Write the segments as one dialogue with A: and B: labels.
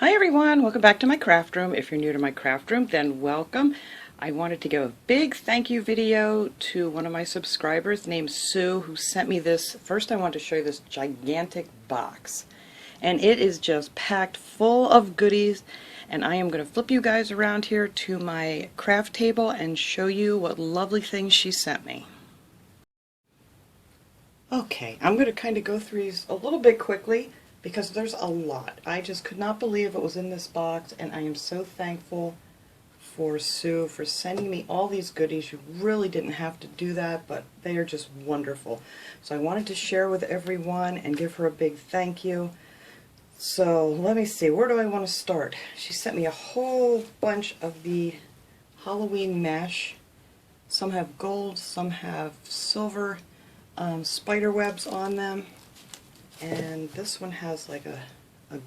A: Hi everyone, welcome back to my craft room. If you're new to my craft room, then welcome. I wanted to give a big thank you video to one of my subscribers named Sue, who sent me this. First I want to show you this gigantic box. And it is just packed full of goodies, and I am going to flip you guys around here to my craft table and show you what lovely things she sent me. Okay, I'm going to kind of go through these a little bit quickly, because there's a lot. I just could not believe it was in this box, and I am so thankful for Sue for sending me all these goodies. You really didn't have to do that, but they are just wonderful. So I wanted to share with everyone and give her a big thank you. So let me see, where do I want to start? She sent me a whole bunch of the Halloween mesh. Some have gold, some have silver spider webs on them. And this one has like a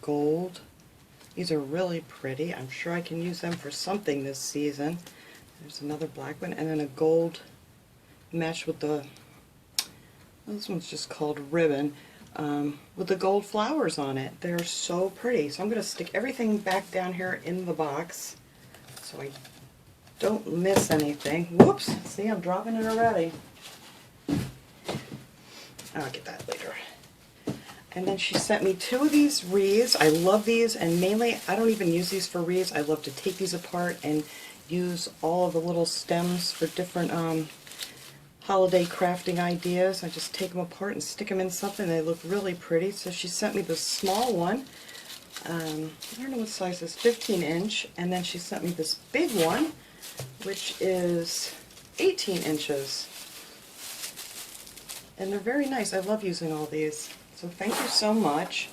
A: gold. These are really pretty. I'm sure I can use them for something this season. There's another black one, and then a gold mesh with the, this one's just called ribbon, with the gold flowers on it. They're so pretty. So I'm going to stick everything back down here in the box so I don't miss anything. Whoops! See, I'm dropping it already. I'll get that later. And then she sent me two of these wreaths. I love these, and mainly I don't even use these for wreaths. I love to take these apart and use all of the little stems for different holiday crafting ideas. I just take them apart and stick them in something. They look really pretty. So she sent me the small one. I don't know what size this is, 15 inch. And then she sent me this big one, which is 18 inches. And they're very nice. I love using all these. So thank you so much.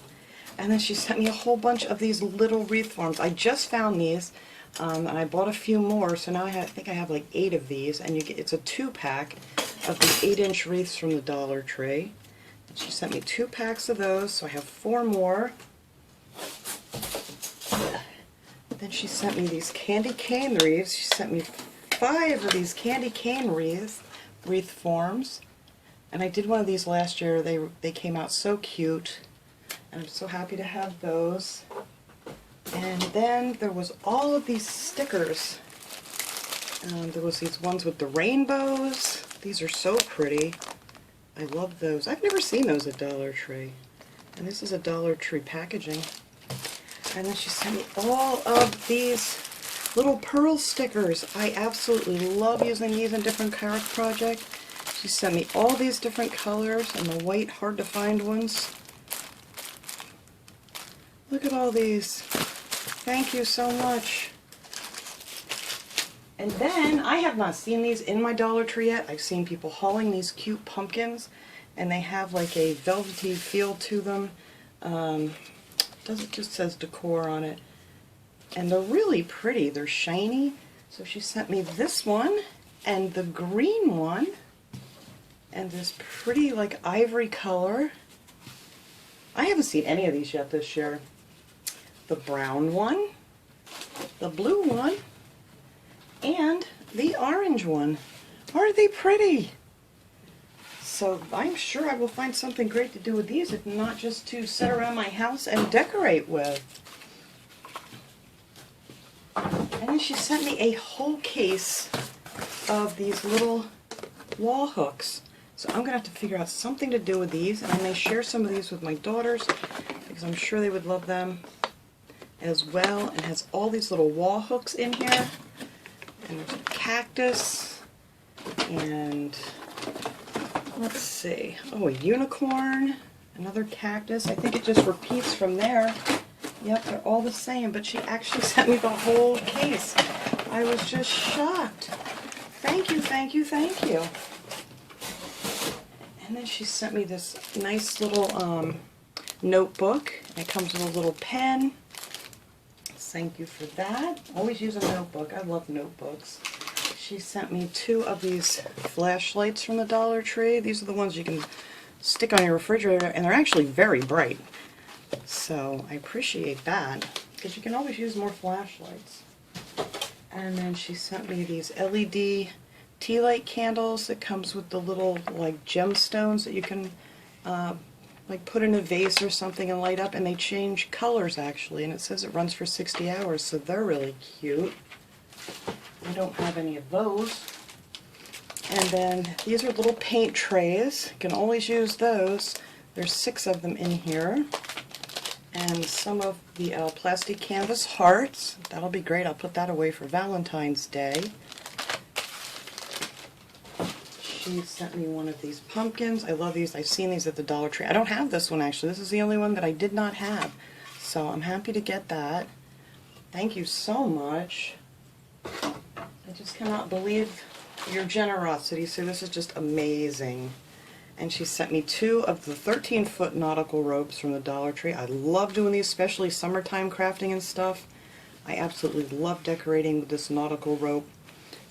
A: And then she sent me a whole bunch of these little wreath forms. I just found these, and I bought a few more, so now I think I have like 8 of these, and it's a 2-pack of the 8-inch wreaths from the Dollar Tree. And she sent me 2 packs of those, so I have 4 more. Then she sent me these candy cane wreaths. She sent me 5 of these candy cane wreath forms. And I did one of these last year. They came out so cute, and I'm so happy to have those. And then there was all of these stickers. There was these ones with the rainbows. These are so pretty. I love those. I've never seen those at Dollar Tree. And this is a Dollar Tree packaging. And then she sent me all of these little pearl stickers. I absolutely love using these in different craft projects. She sent me all these different colors and the white, hard to find ones. Look at all these. Thank you so much. And then, I have not seen these in my Dollar Tree yet. I've seen people hauling these cute pumpkins, and they have like a velvety feel to them. It just says decor on it. And they're really pretty. They're shiny. So she sent me this one and the green one. And this pretty, like, ivory color. I haven't seen any of these yet this year. The brown one, the blue one, and the orange one. Aren't they pretty? So I'm sure I will find something great to do with these, if not just to sit around my house and decorate with. And then she sent me a whole case of these little wall hooks. So I'm going to have to figure out something to do with these, and I may share some of these with my daughters, because I'm sure they would love them as well. And has all these little wall hooks in here, and there's a cactus, and let's see, oh, a unicorn, another cactus. I think it just repeats from there. Yep, they're all the same, but she actually sent me the whole case. I was just shocked. Thank you, thank you, thank you. And then she sent me this nice little notebook. It comes with a little pen. Thank you for that. Always use a notebook. I love notebooks. She sent me 2 of these flashlights from the Dollar Tree. These are the ones you can stick on your refrigerator, and they're actually very bright. So I appreciate that, because you can always use more flashlights. And then she sent me these LED tea light candles that comes with the little like gemstones that you can like put in a vase or something and light up, and they change colors actually, and it says it runs for 60 hours, so they're really cute. I don't have any of those. And then these are little paint trays. You can always use those. There's 6 of them in here. And some of the plastic canvas hearts. That'll be great. I'll put that away for Valentine's Day. She sent me one of these pumpkins. I love these. I've seen these at the Dollar Tree. I don't have this one actually. This is the only one that I did not have. So I'm happy to get that. Thank you so much. I just cannot believe your generosity. So this is just amazing. And she sent me 2 of the 13-foot nautical ropes from the Dollar Tree. I love doing these, especially summertime crafting and stuff. I absolutely love decorating with this nautical rope.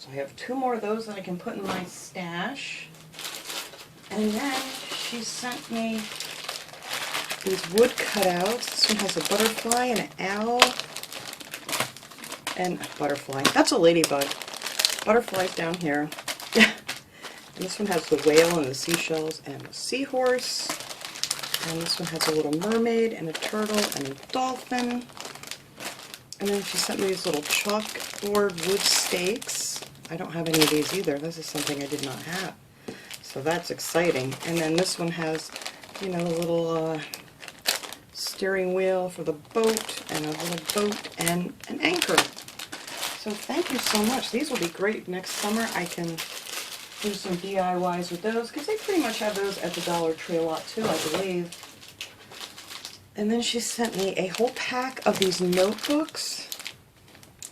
A: So I have 2 more of those that I can put in my stash. And then she sent me these wood cutouts. This one has a butterfly and an owl. And a butterfly. That's a ladybug. Butterflies down here. And this one has the whale and the seashells and a seahorse. And this one has a little mermaid and a turtle and a dolphin. And then she sent me these little chalkboard wood stakes. I don't have any of these either. This is something I did not have. So that's exciting. And then this one has, you know, a little steering wheel for the boat and a little boat and an anchor. So thank you so much. These will be great next summer. I can do some DIYs with those, because they pretty much have those at the Dollar Tree a lot too, I believe. And then she sent me a whole pack of these notebooks.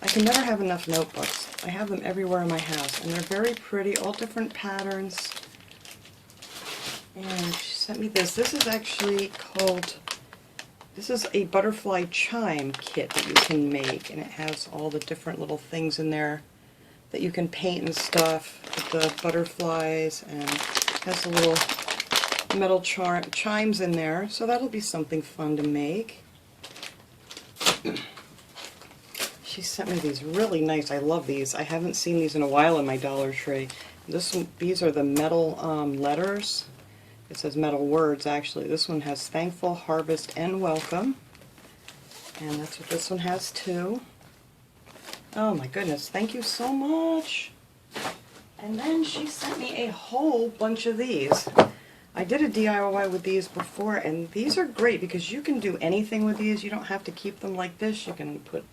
A: I can never have enough notebooks. I have them everywhere in my house, and they're very pretty, all different patterns. And she sent me this. This is actually called, this is a butterfly chime kit that you can make, and it has all the different little things in there that you can paint and stuff with the butterflies, and has the little metal chimes in there, so that'll be something fun to make. She sent me these really nice, I love these. I haven't seen these in a while in my Dollar Tree. These are the metal letters. It says metal words actually. This one has thankful, harvest, and welcome. And that's what this one has too. Oh my goodness, thank you so much. And then she sent me a whole bunch of these. I did a DIY with these before, and these are great because you can do anything with these. You don't have to keep them like this. You can put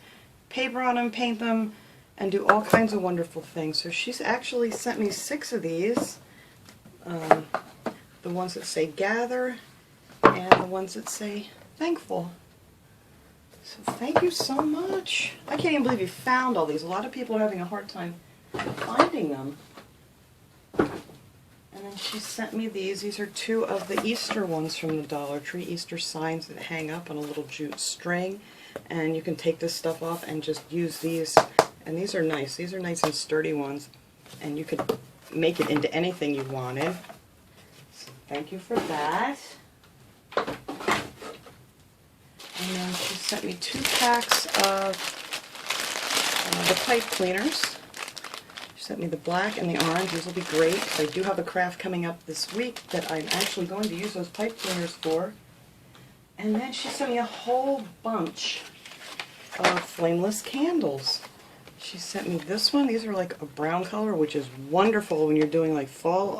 A: paper on them, paint them, and do all kinds of wonderful things. So she's actually sent me 6 of these. The ones that say gather, and the ones that say thankful. So thank you so much. I can't even believe you found all these. A lot of people are having a hard time finding them. And then she sent me these. These are 2 of the Easter ones from the Dollar Tree. Easter signs that hang up on a little jute string. And you can take this stuff off and just use these. And these are nice. These are nice and sturdy ones. And you could make it into anything you wanted. So thank you for that. And then she sent me 2 packs of the pipe cleaners. She sent me the black and the orange. These will be great because I do have a craft coming up this week that I'm actually going to use those pipe cleaners for. And then she sent me a whole bunch of flameless candles. She sent me this one. These are like a brown color, which is wonderful when you're doing like fall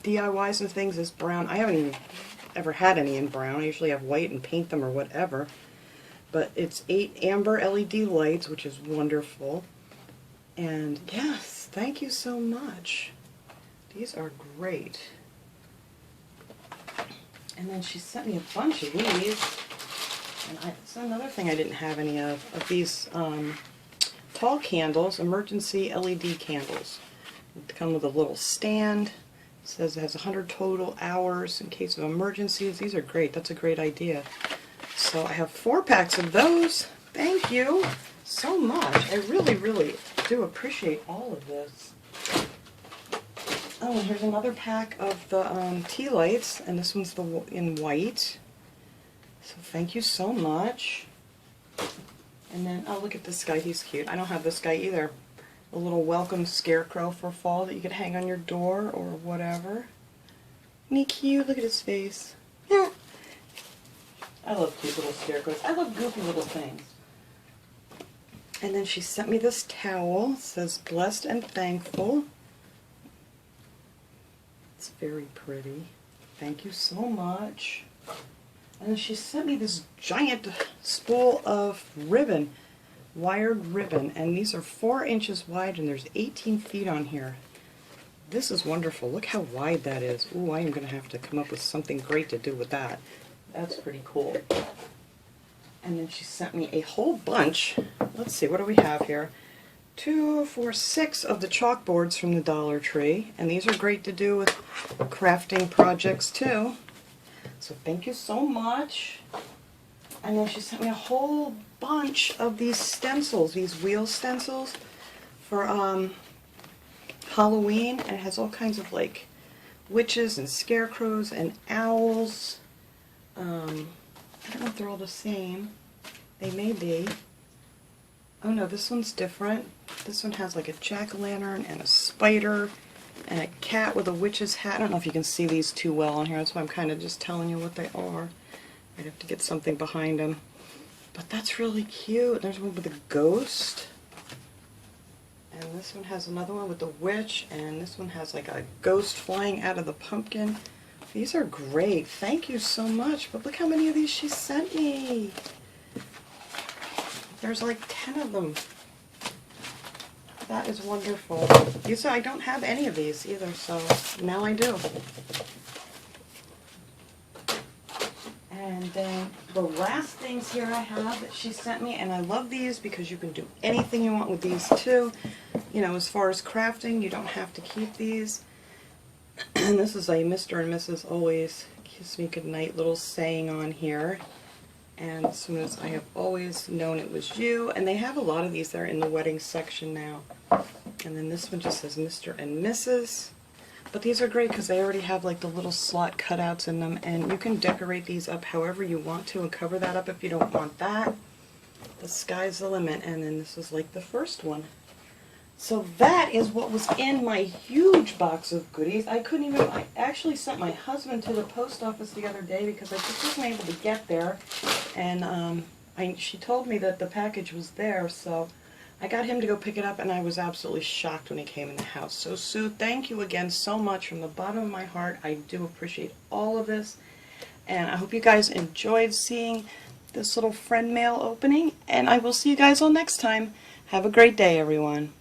A: DIYs and things. This brown, I haven't even ever had any in brown. I usually have white and paint them or whatever. But it's 8 amber LED lights, which is wonderful. And yes, thank you so much. These are great. And then she sent me a bunch of these. And that's another thing I didn't have any of these tall candles, emergency LED candles. They come with a little stand. It says it has 100 total hours in case of emergencies. These are great. That's a great idea. So I have 4 packs of those. Thank you so much. I really, really do appreciate all of this. Oh, and here's another pack of the tea lights, and this one's in white. So thank you so much. And then, oh, look at this guy. He's cute. I don't have this guy either. A little welcome scarecrow for fall that you could hang on your door or whatever. Isn't he cute? Look at his face. Yeah. I love cute little scarecrows. I love goofy little things. And then she sent me this towel. It says blessed and thankful. It's very pretty. Thank you so much. And then she sent me this giant spool of ribbon, wired ribbon. And these are 4 inches wide and there's 18 feet on here. This is wonderful. Look how wide that is. Ooh, I am going to have to come up with something great to do with that. That's pretty cool. And then she sent me a whole bunch. Let's see, what do we have here? 2, 4, 6 of the chalkboards from the Dollar Tree. And these are great to do with crafting projects too. So thank you so much. And then she sent me a whole bunch of these stencils, these wheel stencils for Halloween. And it has all kinds of like witches and scarecrows and owls. I don't know if they're all the same. They may be. Oh no, this one's different. This one has like a jack-o'-lantern and a spider and a cat with a witch's hat. I don't know if you can see these too well on here. That's why I'm kind of just telling you what they are. I'd have to get something behind them. But that's really cute. There's one with a ghost. And this one has another one with a witch. And this one has like a ghost flying out of the pumpkin. These are great. Thank you so much. But look how many of these she sent me. There's like 10 of them. That is wonderful. These I don't have any of these either, so now I do. And then the last things here I have that she sent me, and I love these because you can do anything you want with these too. You know, as far as crafting, you don't have to keep these. And this is a Mr. and Mrs. Always Kiss Me Goodnight little saying on here. And as soon as I have always known it was you. And they have a lot of these there in the wedding section now. And then this one just says Mr. and Mrs. But these are great because they already have like the little slot cutouts in them. And you can decorate these up however you want to and cover that up if you don't want that. The sky's the limit. And then this is like the first one. So that is what was in my huge box of goodies. I actually sent my husband to the post office the other day because I just wasn't able to get there. And she told me that the package was there, so I got him to go pick it up, and I was absolutely shocked when he came in the house. So Sue, thank you again so much from the bottom of my heart. I do appreciate all of this. And I hope you guys enjoyed seeing this little friend mail opening. And I will see you guys all next time. Have a great day, everyone.